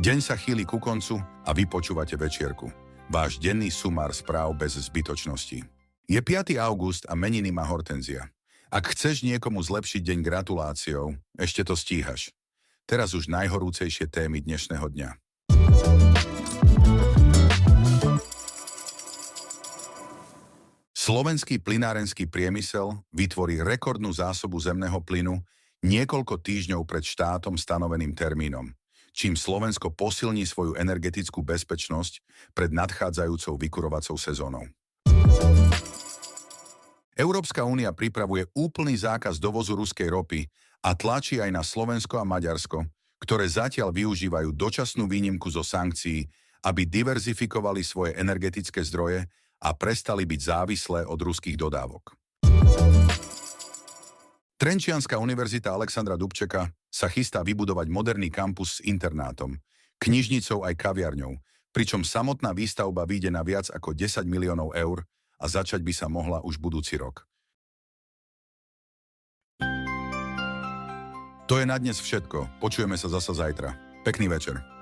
Deň sa chýli ku koncu a vy počúvate večierku. Váš denný sumár správ bez zbytočností. Je 5. august a meniny má Hortenzia. Ak chceš niekomu zlepšiť deň gratuláciou, ešte to stíhaš. Teraz už najhorúcejšie témy dnešného dňa. Slovenský plynárenský priemysel vytvorí rekordnú zásobu zemného plynu niekoľko týždňov pred štátom stanoveným termínom, čím Slovensko posilní svoju energetickú bezpečnosť pred nadchádzajúcou vykurovacou sezónou. Európska únia pripravuje úplný zákaz dovozu ruskej ropy a tlačí aj na Slovensko a Maďarsko, ktoré zatiaľ využívajú dočasnú výnimku zo sankcií, aby diverzifikovali svoje energetické zdroje a prestali byť závislé od ruských dodávok. Trenčianska univerzita Alexandra Dubčeka sa chystá vybudovať moderný kampus s internátom, knižnicou aj kaviarňou, pričom samotná výstavba vyjde na viac ako 10 miliónov eur a začať by sa mohla už budúci rok. To je na dnes všetko. Počujeme sa zasa zajtra. Pekný večer.